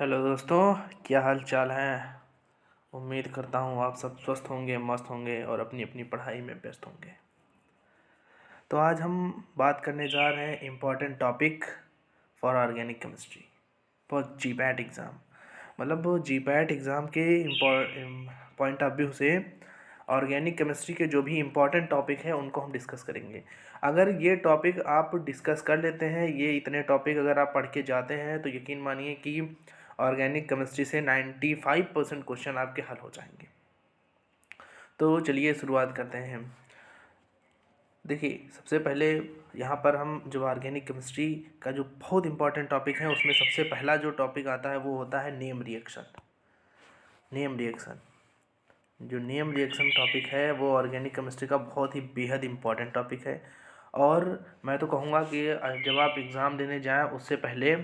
Hello दोस्तों, क्या हाल चाल है। उम्मीद करता हूँ आप सब स्वस्थ होंगे, मस्त होंगे और अपनी अपनी पढ़ाई में व्यस्त होंगे। तो आज हम बात करने जा रहे हैं important topic for organic chemistry for GPAT exam. मतलब जीपैट एग्ज़ाम के पॉइंट ऑफ व्यू से ऑर्गेनिक केमिस्ट्री के जो भी इम्पॉर्टेंट टॉपिक हैं उनको हम डिस्कस करेंगे। अगर ये टॉपिक आप डिस्कस कर लेते हैं, ये इतने टॉपिक अगर आप पढ़ के जाते हैं तो यकीन मानिए कि ऑर्गेनिक केमिस्ट्री से 95% क्वेश्चन आपके हल हो जाएंगे। तो चलिए शुरुआत करते हैं। देखिए, सबसे पहले यहाँ पर हम जो ऑर्गेनिक केमिस्ट्री का जो बहुत इंपॉर्टेंट टॉपिक है उसमें सबसे पहला जो टॉपिक आता है वो होता है नेम रिएक्शन। नेम रिएक्शन जो नेम रिएक्शन टॉपिक है वो ऑर्गेनिक केमिस्ट्री का बहुत ही बेहद इम्पॉर्टेंट टॉपिक है। और मैं तो कहूँगा कि जब आप एग्ज़ाम देने जाएं उससे पहले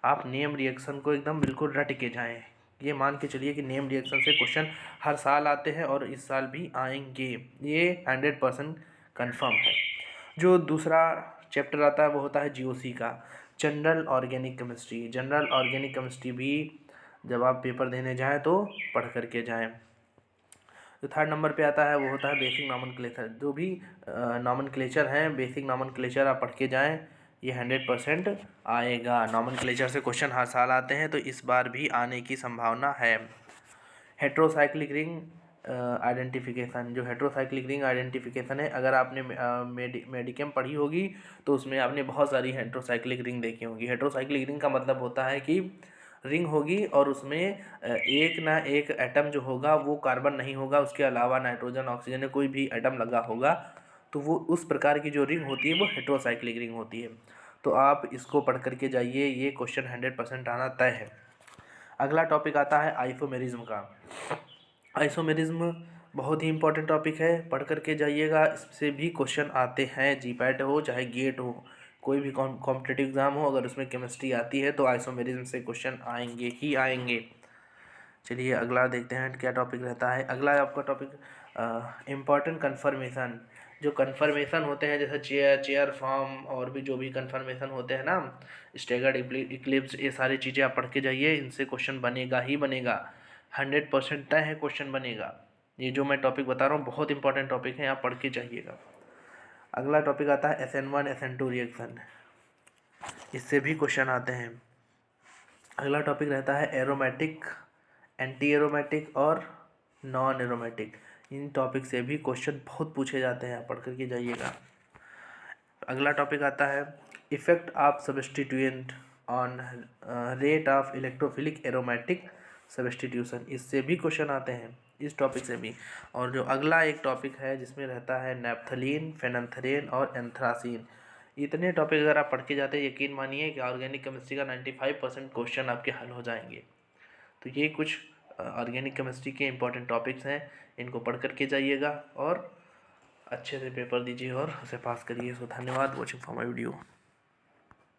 आप नेम रिएक्शन को एकदम बिल्कुल रट के जाएं। ये मान के चलिए कि नेम रिएक्शन से क्वेश्चन हर साल आते हैं और इस साल भी आएंगे, ये 100% कन्फर्म है। जो दूसरा चैप्टर आता है वो होता है जीओसी का, general organic chemistry. General organic chemistry भी जब आप पेपर देने जाएं तो पढ़ करके जाएं। जो थर्ड नंबर पे आता है वो होता है बेसिक नॉमेनक्लेचर। जो भी नॉमेनक्लेचर हैं, बेसिक नॉमेनक्लेचर आप पढ़ के जाएं, ये 100% आएगा। नॉमेनक्लेचर से क्वेश्चन हर साल आते हैं तो इस बार भी आने की संभावना है। हेट्रोसाइक्लिक रिंग आइडेंटिफिकेशन, जो हेट्रोसाइक्लिक रिंग आइडेंटिफिकेशन है, अगर आपने मेडिकेम पढ़ी होगी तो उसमें आपने बहुत सारी हेट्रोसाइक्लिक रिंग देखी होगी। हेट्रोसाइक्लिक रिंग का मतलब होता है कि रिंग होगी और उसमें एक ना एक एटम जो होगा वो कार्बन नहीं होगा, उसके अलावा नाइट्रोजन, ऑक्सीजन, कोई भी एटम लगा होगा, तो वो उस प्रकार की जो रिंग होती है वो हेट्रोसाइक्लिक रिंग होती है। तो आप इसको पढ़ करके जाइए, ये क्वेश्चन 100% आना तय है। अगला टॉपिक आता है आइसोमेरिज्म का। आइसोमेरिज्म बहुत ही इंपॉर्टेंट टॉपिक है, पढ़ करके जाइएगा। इससे भी क्वेश्चन आते हैं, जीपैट हो चाहे गेट हो, कोई भी कॉम्पिटिटिव एग्जाम हो, अगर उसमें केमिस्ट्री आती है तो आइसोमेरिज्म से क्वेश्चन आएंगे ही आएंगे। चलिए अगला देखते हैं क्या टॉपिक रहता है। अगला आपका टॉपिक इम्पॉर्टेंट कन्फर्मेशन। जो कन्फर्मेशन होते हैं जैसे चेयर फॉर्म और भी जो भी कन्फर्मेशन होते हैं ना, स्टेगर्ड इक्लिप्स, ये सारी चीज़ें आप पढ़ के जाइए, इनसे क्वेश्चन बनेगा ही बनेगा। 100% तय है क्वेश्चन बनेगा। ये जो मैं टॉपिक बता रहा हूँ बहुत इंपॉर्टेंट टॉपिक है, आप पढ़ के जाइएगा। अगला टॉपिक आता है SN1 SN2 रिएक्शन, इससे भी क्वेश्चन आते हैं। अगला टॉपिक रहता है एरोमेटिक, एंटी एरोमेटिक और नॉन एरोमेटिक। इन टॉपिक से भी क्वेश्चन बहुत पूछे जाते हैं, पढ़ करके जाइएगा। अगला टॉपिक आता है effect of substituent on rate of electrophilic aromatic substitution, इससे भी क्वेश्चन आते हैं, इस टॉपिक से भी। और जो अगला एक टॉपिक है जिसमें रहता है नैप्थलीन, फेनंथ्रेन और एंथ्रासीन, इतने टॉपिक अगर आप पढ़ के जाते हैं, यकीन मानिए कि ऑर्गेनिक केमिस्ट्री का 95% क्वेश्चन आपके हल हो जाएंगे। तो ये कुछ ऑर्गेनिक केमिस्ट्री के इंपॉर्टेंट टॉपिक्स हैं, इनको पढ़ करके जाइएगा और अच्छे से पेपर दीजिए और उसे पास करिए। सो धन्यवाद वॉचिंग फॉर माय वीडियो।